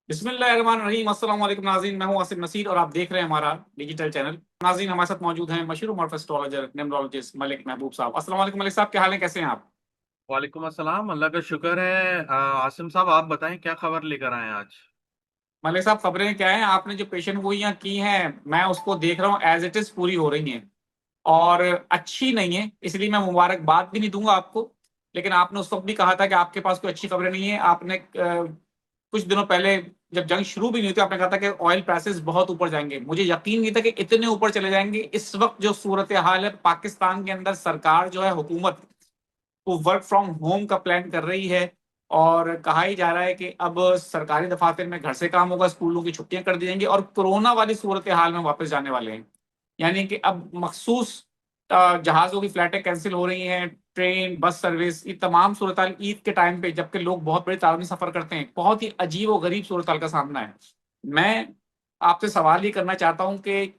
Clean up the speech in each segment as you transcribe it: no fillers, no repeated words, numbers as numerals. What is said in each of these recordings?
बिस्मिल्लाहिर्रहमानिर्रहीम। अस्सलाम वालेकुम नाज़रीन, मैं हूं आसिफ नसीर और आप देख रहे हैं हमारा डिजिटल चैनल। नाज़रीन, हमारे साथ मौजूद हैं मशहूर मॉर्फ एस्ट्रोलॉजर न्यूमरोलॉजिस्ट मलिक महबूब साहब। अस्सलाम वालेकुम मलिक साहब, क्या हाल है, कैसे हैं आप? वालेकुम अस्सलाम। अल्लाह का शुक्र है। आसिम साहब, आप बताएं क्या खबर लेकर आए हैं आज। मलिक साहब, खबरें क्या हैं? आपने जो पेशन गोइयां की हैं, मैं उसको देख रहा हूँ, एज इट इज पूरी हो रही हैं और अच्छी नहीं है, इसलिए मैं मुबारकबाद भी नहीं दूंगा आपको। लेकिन आपने उस वक्त भी कहा था कि आपके पास कोई अच्छी खबरें नहीं है। आपने कुछ दिनों पहले, जब जंग शुरू भी नहीं हुई थी, आपने कहा था कि ऑयल प्राइसेस बहुत ऊपर जाएंगे। मुझे यकीन नहीं था कि इतने ऊपर चले जाएंगे। इस वक्त जो सूरत हाल है पाकिस्तान के अंदर, सरकार जो है, हुकूमत, वो वर्क फ्रॉम होम का प्लान कर रही है और कहा ही जा रहा है कि अब सरकारी दफातर में घर से काम होगा, स्कूलों की छुट्टियां कर दी जाएंगी और कोरोना वाली सूरत हाल में वापस जाने वाले हैं। यानी कि अब मखसूस जहाज़ों की फ्लाइटें कैंसिल हो रही हैं, ट्रेन बस सर्विस, ये तमाम सूरत हाल ईद के टाइम पे, जबकि लोग बहुत बड़े तादाद में सफर करते हैं। बहुत ही अजीब और गरीब सूरत हाल का सामना है। मैं आपसे सवाल ये करना चाहता हूं कि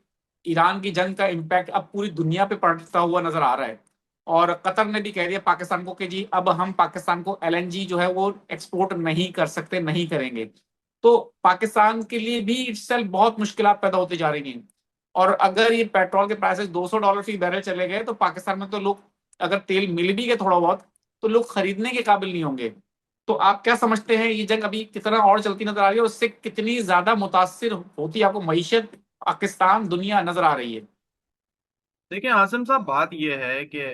ईरान की जंग का इम्पैक्ट अब पूरी दुनिया पे पड़ता हुआ नजर आ रहा है और कतर ने भी कह दिया पाकिस्तान को कि जी अब हम पाकिस्तान को एलएनजी जो है वो एक्सपोर्ट नहीं कर सकते, नहीं करेंगे। तो पाकिस्तान के लिए भी itself बहुत मुश्किलात पैदा होती जा रही हैं। और अगर ये पेट्रोल के प्राइसेस $200 फी बैरल चले गए तो पाकिस्तान में तो लोग, अगर तेल मिल भी गए थोड़ा बहुत, तो लोग खरीदने के काबिल नहीं होंगे। तो आप क्या समझते हैं, ये जंग अभी कितना और चलती नजर आ रही है और उससे कितनी ज्यादा मुतासिर होती है आपको मईशत, पाकिस्तान, दुनिया नजर आ रही है? देखिए आसिम साहब, बात यह है कि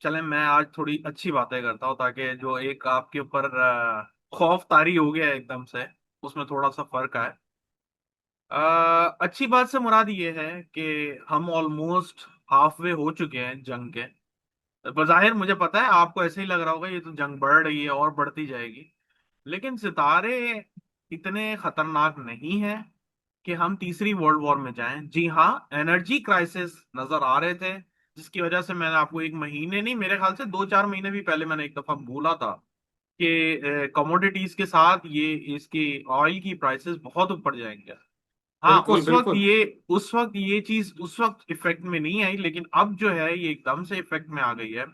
चलें, मैं आज थोड़ी अच्छी बातें करता हूँ ताकि जो एक आपके ऊपर खौफ तारी हो गया है एकदम से, उसमें थोड़ा सा फर्क आए। अच्छी बात से मुराद ये है कि हम ऑलमोस्ट हाफ वे हो चुके हैं जंग के। बज़ाहिर मुझे पता है आपको ऐसे ही लग रहा होगा ये तो जंग बढ़ रही है और बढ़ती जाएगी, लेकिन सितारे इतने खतरनाक नहीं है कि हम तीसरी वर्ल्ड वॉर में जाएं। जी हाँ, एनर्जी क्राइसिस नजर आ रहे थे, जिसकी वजह से मैंने आपको एक महीने नहीं, मेरे ख्याल से 2-4 महीने भी पहले मैंने एक दफा बोला था कि कमोडिटीज के साथ ये इसकी ऑयल की प्राइसेस बहुत ऊपर जाएंगे। हाँ, बिल्कुल बिल्कुल। उस वक्त ये चीज उस वक्त इफेक्ट में नहीं आई, लेकिन अब जो है ये एकदम से इफेक्ट में आ गई है।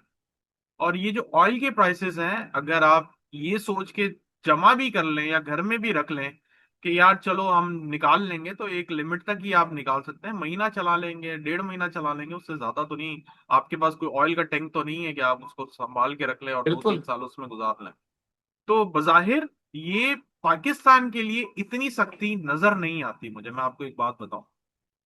और ये जो ऑयल के प्राइसेस हैं, अगर आप ये सोच के जमा भी कर लें या घर में भी रख लें कि यार चलो हम निकाल लेंगे, तो एक लिमिट तक ही आप निकाल सकते हैं। महीना चला लेंगे, 1.5 महीना चला लेंगे, उससे ज्यादा तो नहीं। आपके पास कोई ऑयल का टैंक तो नहीं है कि आप उसको संभाल के रख लें और दो तीन बिल्कुल साल उसमें गुजार लें। तो बजाहिर ये पाकिस्तान के लिए इतनी सख्ती नजर नहीं आती मुझे, मैं आपको एक बात बताऊं।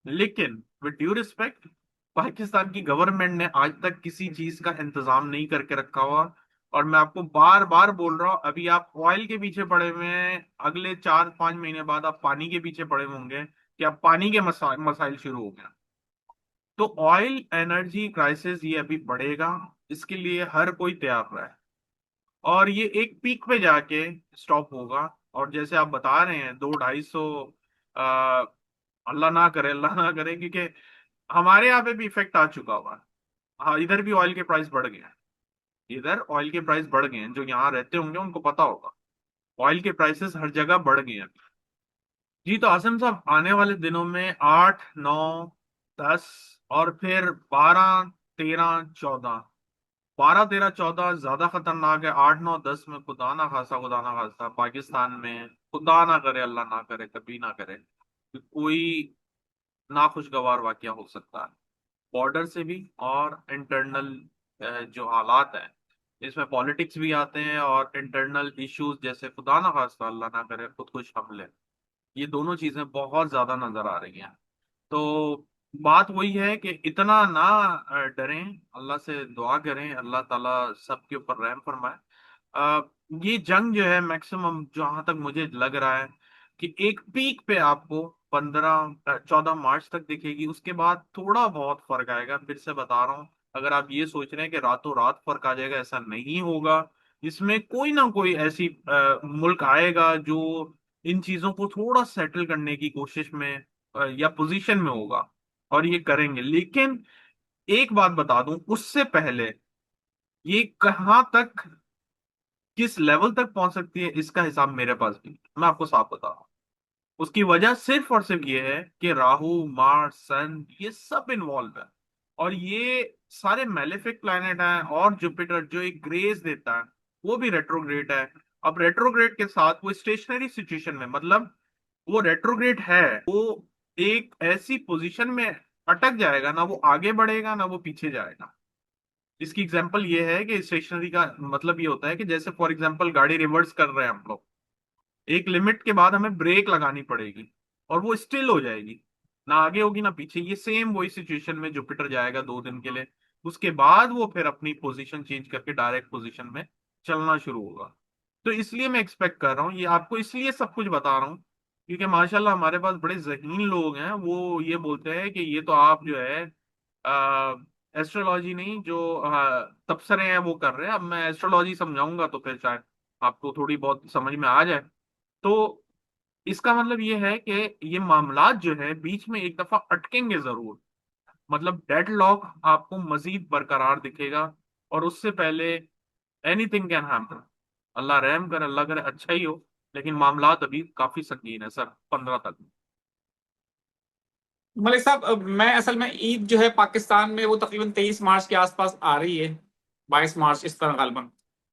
लेकिन विद ड्यू रिस्पेक्ट, पाकिस्तान की गवर्नमेंट ने आज तक किसी चीज का इंतजाम नहीं करके रखा हुआ। और मैं आपको बार बार बोल रहा हूं, अभी आप ऑयल के पीछे पड़े हुए हैं, अगले 4-5 महीने बाद आप पानी के पीछे पड़े होंगे कि अब पानी के मसाइल शुरू हो गया। तो ऑयल एनर्जी क्राइसिस ये अभी बढ़ेगा, इसके लिए हर कोई तैयार रहा है। और ये एक पीक पे जाके स्टॉप होगा। और जैसे आप बता रहे हैं 200-250, आ, अल्लाह ना करे, अल्लाह ना करे, क्योंकि हमारे यहाँ पे भी इफेक्ट आ चुका हुआ है। हाँ, इधर भी ऑयल के प्राइस बढ़ गए हैं। इधर ऑयल के प्राइस बढ़ गए हैं, जो यहाँ रहते होंगे उनको पता होगा। ऑयल के प्राइसेस हर जगह बढ़ गए हैं। जी, तो आसिम साहब, आने वाले दिनों में 8, 9, 10 और फिर 12, 13, 14, 12, 13, 14 ज्यादा खतरनाक है। 8, 9, 10 में खुदा ना खासा पाकिस्तान में, खुदा ना करे, अल्लाह ना करे, कभी ना करे कि कोई नाखुशगवार वाकया हो सकता है, बॉर्डर से भी और इंटरनल जो हालात हैं, इसमें पॉलिटिक्स भी आते हैं और इंटरनल इश्यूज, जैसे खुदा ना खास्ता अल्लाह ना करे खुदकुश हमले। ये दोनों चीजें बहुत ज्यादा नजर आ रही हैं। तो बात वही है कि इतना ना डरें, अल्लाह से दुआ करें, अल्लाह ताला सबके ऊपर रहम फरमाए। अ, ये जंग जो है मैक्सिमम, जहां तक मुझे लग रहा है कि एक पीक पे आपको 15-14 मार्च तक दिखेगी, उसके बाद थोड़ा बहुत फर्क आएगा। फिर से बता रहा हूँ, अगर आप ये सोच रहे हैं कि रातों रात फर्क आ जाएगा, ऐसा नहीं होगा। इसमें कोई ना कोई ऐसी मुल्क आएगा जो इन चीजों को थोड़ा सेटल करने की कोशिश में या पोजीशन में होगा, और ये करेंगे। लेकिन एक बात बता दूं, उससे पहले ये कहाँ तक, किस लेवल तक पहुंच सकती है, इसका हिसाब मेरे पास भी नहीं। मैं आपको साफ बता रहा हूं। उसकी वजह सिर्फ और सिर्फ ये है कि राहु, मार्स, सन, ये सब इन्वॉल्व है। और ये सारे मेलेफिक प्लैनेट हैं, और जुपिटर जो एक ग्रेस देता है वो भी रेट्रोग्रेड है। अब रेट्रोग्रेड के साथ वो स्टेशनरी सिचुएशन में, मतलब वो रेट्रोग्रेड है, वो एक ऐसी पोजीशन में अटक जाएगा, ना वो आगे बढ़ेगा ना वो पीछे जाएगा। इसकी एग्जांपल ये है कि स्टेशनरी का मतलब ये होता है कि जैसे फॉर एग्जांपल गाड़ी रिवर्स कर रहे हैं हम लोग, एक लिमिट के बाद हमें ब्रेक लगानी पड़ेगी और वो स्टिल हो जाएगी, ना आगे होगी ना पीछे। ये सेम वही सिचुएशन में जुपिटर जाएगा 2 दिन के लिए, उसके बाद वो फिर अपनी पोजीशन चेंज करके डायरेक्ट पोजीशन में चलना शुरू होगा। तो इसलिए मैं एक्सपेक्ट कर रहा हूँ, ये आपको इसलिए सब कुछ बता रहा हूँ क्योंकि माशाल्लाह हमारे पास बड़े जहीन लोग हैं, वो ये बोलते हैं कि ये तो आप जो है एस्ट्रोलॉजी नहीं, जो तबसरे हैं वो कर रहे हैं। अब मैं एस्ट्रोलॉजी समझाऊंगा तो फिर शायद आपको थोड़ी बहुत समझ में आ जाए। तो इसका मतलब ये है कि ये मामलात जो है बीच में एक दफा अटकेंगे जरूर, मतलब डेडलॉक आपको मजीद बरकरार दिखेगा, और उससे पहले एनीथिंग कैन हैपन। अल्लाह रहम करे, अल्लाह करे अच्छा ही हो, लेकिन मामलात अभी काफी संगीन है सर, 15 तक। मलिक साहब, मैं असल में ईद जो है पाकिस्तान में वो तकरीबन 23 मार्च के आसपास आ रही है, 22 मार्च इस तरह गालबन।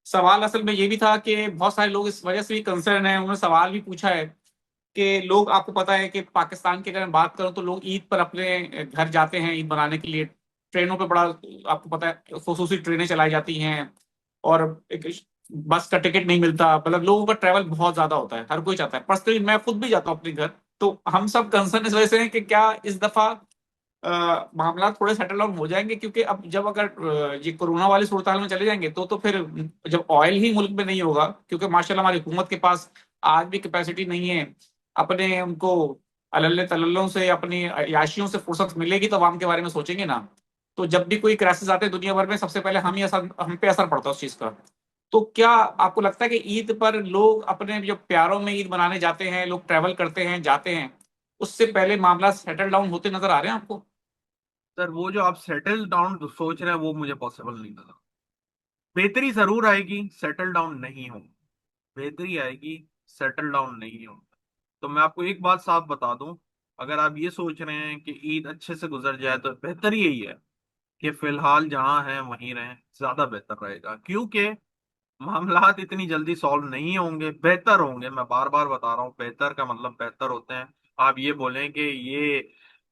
सवाल असल में ये भी था कि बहुत सारे लोग इस वजह से भी कंसर्न है, उन्होंने सवाल भी पूछा है कि लोग, आपको पता है कि पाकिस्तान की अगर मैं बात करूं तो लोग ईद पर अपने घर जाते हैं ईद मनाने के लिए। ट्रेनों पे बड़ा, आपको पता है, खसूसी ट्रेनें चलाई जाती हैं और एक बस का टिकट नहीं मिलता, मतलब लोगों का ट्रैवल बहुत ज्यादा होता है, हर कोई चाहता है। पर्सनली मैं खुद भी जाता हूँ अपने घर। तो हम सब कंसर्न इस वजह से हैं कि क्या इस दफा मामला थोड़े सेटल डाउन हो जाएंगे, क्योंकि अब जब अगर ये कोरोना वाली सूरत हाल में चले जाएंगे तो फिर जब ऑयल ही मुल्क में नहीं होगा, क्योंकि माशाल्लाह हमारी हुकूमत के पास आज भी कैपेसिटी नहीं है, अपने उनको अल्ले तल्लों से, अपनी याशियों से फुर्सत मिलेगी तो आवाम के बारे में सोचेंगे ना। तो जब भी कोई क्राइसिस आते हैं दुनिया भर में, सबसे पहले हम पे असर पड़ता है उस चीज का। तो क्या आपको लगता है कि ईद पर लोग अपने जो प्यारों में ईद मनाने जाते हैं, लोग ट्रैवल करते हैं जाते हैं, उससे पहले मामला सेटल डाउन होते नजर आ रहे हैं आपको? सर वो जो आप सेटल डाउन सोच रहे हैं वो मुझे पॉसिबल नहीं लगा। बेहतरी जरूर आएगी, सेटल डाउन नहीं हो। बेहतरी आएगी, सेटल डाउन नहीं हो। तो मैं आपको एक बात साफ बता दूं, अगर आप ये सोच रहे हैं कि ईद अच्छे से गुजर जाए तो बेहतर यही है कि फिलहाल जहां हैं वहीं रहें, ज्यादा बेहतर रहेगा। क्योंकि मामलात इतनी जल्दी सॉल्व नहीं होंगे, बेहतर होंगे। मैं बार बार बता रहा हूँ, बेहतर का मतलब बेहतर होते हैं। आप ये बोलें कि ये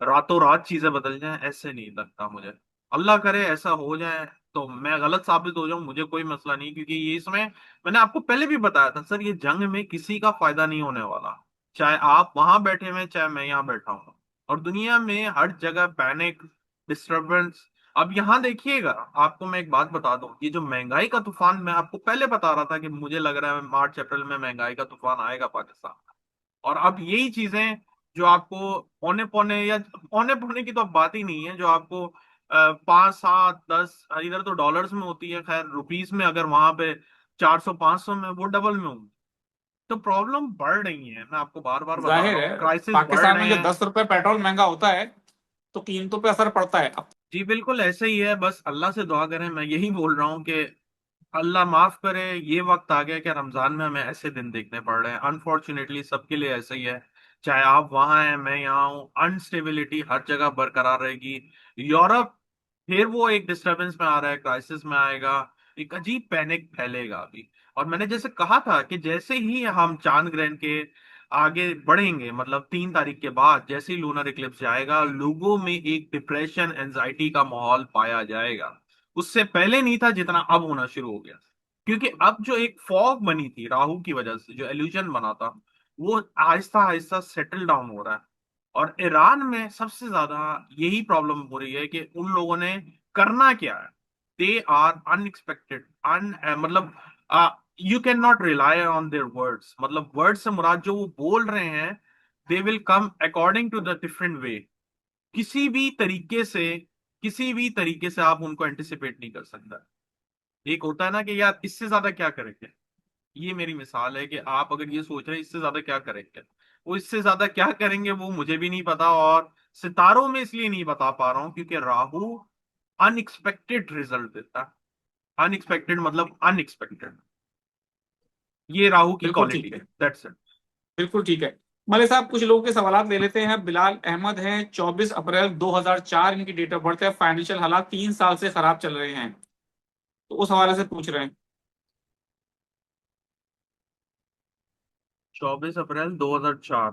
रातों रात चीजें बदल जाएं, ऐसे नहीं लगता मुझे। अल्लाह करे ऐसा हो जाए तो मैं गलत साबित हो जाऊं, मुझे कोई मसला नहीं, क्योंकि ये इसमें मैंने आपको पहले भी बताया था सर, ये जंग में किसी का फायदा नहीं होने वाला। चाहे आप वहां बैठे हुए चाहे मैं यहाँ बैठा हूँ, और दुनिया में हर जगह पैनिक, डिस्टरबेंस। अब यहाँ देखिएगा, आपको मैं एक बात बता दूं, ये जो महंगाई का तूफान, मैं आपको पहले बता रहा था कि मुझे लग रहा है मार्च अप्रैल में महंगाई का तूफान आएगा पाकिस्तान में। और अब यही चीजें जो आपको पौने पौने या पौने पौने की तो अब बात ही नहीं है, जो आपको 5 7 10, इधर तो डॉलर्स में होती है, खैर रुपीस में अगर वहां पे 400 500 में, वो डबल में होंगी। तो प्रॉब्लम बढ़ रही है, मैं आपको बार बार बता जाहिर रहा हूँ, है, क्राइसिस बढ़ पाकिस्तान रहे में जो हैं। 10 रुपए पेट्रोल महंगा होता है तो कीमतों पे असर पड़ता है अब। जी बिल्कुल ऐसे ही है, बस अल्लाह से दुआ करें। मैं यही बोल रहा हूँ कि अल्लाह माफ करे, ये वक्त आ गया कि रमजान में हमें ऐसे दिन देखने पड़ रहे हैं। अनफॉर्चुनेटली सबके लिए ऐसे ही है, चाहे आप वहां हैं मैं यहाँ हूँ, अनस्टेबिलिटी हर जगह बरकरार रहेगी। यूरोप फिर वो एक डिस्टरबेंस में आ रहा है, क्राइसिस में आएगा, एक अजीब पैनिक फैलेगा अभी। और मैंने जैसे कहा था कि जैसे ही हम चांद ग्रहण के आगे बढ़ेंगे, मतलब 3 तारीख के बाद जैसे ही लूनर इक्लिप्स जाएगा, लोगों में एक डिप्रेशन एंजाइटी का माहौल पाया जाएगा। उससे पहले नहीं था जितना अब होना शुरू हो गया, क्योंकि अब जो एक फॉग बनी थी राहु की वजह से, जो एल्यूजन बना था, वो आहिस्ता आहिस्ता सेटल डाउन हो रहा है। और ईरान में सबसे ज्यादा यही प्रॉब्लम हो रही है कि उन लोगों ने करना क्या है, दे आर अनएक्सपेक्टेड, अन मतलब you can not rely on their words, मतलब वर्ड से मुराद जो वो बोल रहे हैं, they will come according to the different way. किसी भी तरीके से, किसी भी तरीके से आप उनको एंटिसिपेट नहीं कर सकता। एक होता है ना कि यार इससे ज्यादा क्या करेंगे, ये मेरी मिसाल है कि आप अगर ये सोच रहे हैं इससे ज्यादा क्या करेंगे, वो इससे ज्यादा क्या करेंगे वो मुझे भी नहीं पता। और सितारों में इसलिए नहीं बता पा रहा हूं क्योंकि राहु अनएक्सपेक्टेड रिजल्ट देता है। अनएक्सपेक्टेड मतलब अनएक्सपेक्टेड, ये राहु की बिल्कुल क्वालिटी ठीक है, है, दैट्स इट। बिल्कुल ठीक है। मले साहब, कुछ लोगों के सवाल ले लेते हैं। बिलाल अहमद हैं, 24 अप्रैल 2004 इनकी डेट ऑफ बर्थ है। फाइनेंशियल हालात 3 साल से खराब चल रहे हैं, तो उस हवाले से पूछ रहे हैं। 24 अप्रैल 2004।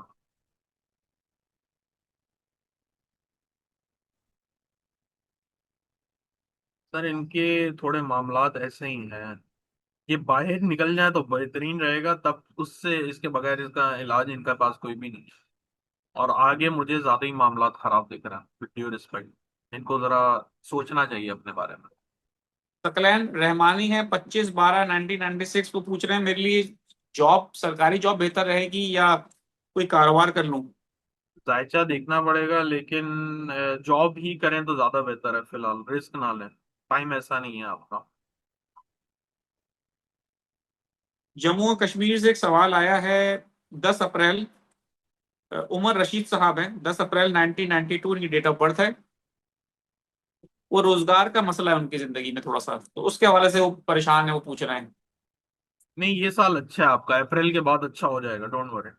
सर इनके थोड़े मामलात ऐसे ही हैं, ये बाहर निकल जाए तो बेहतरीन रहेगा, तब उससे इसके बगैर इसका इलाज इनके पास कोई भी नहीं है। और आगे मुझे ज्यादा ही मामलात खराब दिख रहा है, विद ड्यू रिस्पेक्ट। इनको जरा सोचना चाहिए अपने बारे में। सकलैन रहमानी है 25/12/1996, वो पूछ रहे हैं मेरे लिए जॉब, सरकारी जॉब बेहतर रहेगी या कोई कारोबार कर लूं। जायचा देखना पड़ेगा, लेकिन जॉब ही करें तो ज्यादा बेहतर है, फिलहाल रिस्क ना लें, टाइम ऐसा नहीं है आपका। जम्मू और कश्मीर से एक सवाल आया है 10 अप्रैल। उमर रशीद साहब हैं, 10 अप्रैल 1992 इनकी डेट ऑफ बर्थ है। वो रोजगार का मसला है उनकी जिंदगी में थोड़ा सा, तो उसके हवाले से वो परेशान है, वो पूछ रहे हैं। नहीं, ये साल अच्छा है आपका, अप्रैल के बाद अच्छा हो जाएगा, डोंट वरी।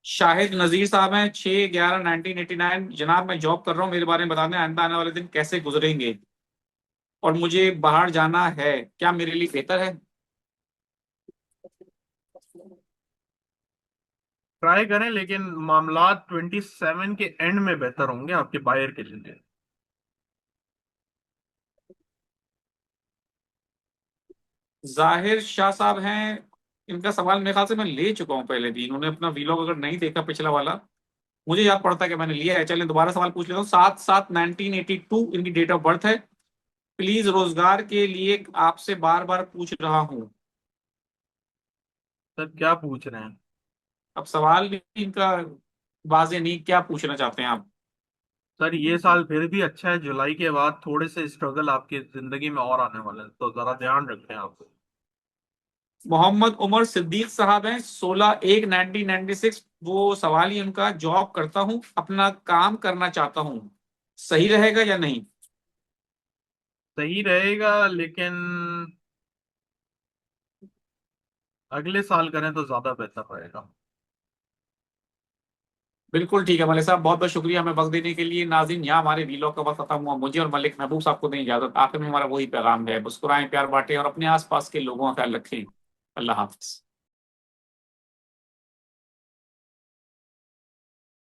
शाहिद नजीर साहब हैं 6/11/1989, जनाब मैं जॉब कर रहा हूँ, मेरे बारे में बता दें आइंदा आने वाले दिन कैसे गुजरेंगे, और मुझे बाहर जाना है, क्या मेरे लिए बेहतर है। ट्राई करें, लेकिन मामलात 27 के एंड में बेहतर होंगे आपके बायर के लिए। जाहिर शाह साहब हैं, इनका सवाल मेरे ख्याल से मैं ले चुका हूँ पहले भी, इन्होंने अपना वीलॉग अगर नहीं देखा पिछला वाला, मुझे याद पड़ता है कि मैंने लिया है। चलें दोबारा सवाल पूछ लेता हूँ। 7/7/1982 इनकी डेट ऑफ बर्थ है। प्लीज रोजगार के लिए आपसे बार बार पूछ रहा हूँ। सर क्या पूछ रहे हैं? अब सवाल भी इनका वाजे नहीं, क्या पूछना चाहते हैं आप। सर ये साल फिर भी अच्छा है, जुलाई के बाद थोड़े से स्ट्रगल आपकी जिंदगी में और आने वाले हैं, तो जरा ध्यान रखें आप। मोहम्मद उमर सिद्दीक साहब हैं 16/1/1996, वो सवाल ही उनका, जॉब करता हूँ, अपना काम करना चाहता हूँ, सही रहेगा या नहीं। सही रहेगा, लेकिन अगले साल करें तो ज्यादा बेहतर रहेगा। बिल्कुल ठीक है मलिक साहब, बहुत बहुत शुक्रिया हमें वक्त देने के लिए। नाज़रीन, यहाँ हमारे वीलॉग का वक्त खत्म हुआ। मुझे और मलिक महबूब साहब को दें इजाजत। आखिर में हमारा वही पैगाम है, मुस्कुराएं, प्यार बांटें और अपने आसपास के लोगों का ख्याल रखें। अल्लाह हाफिज।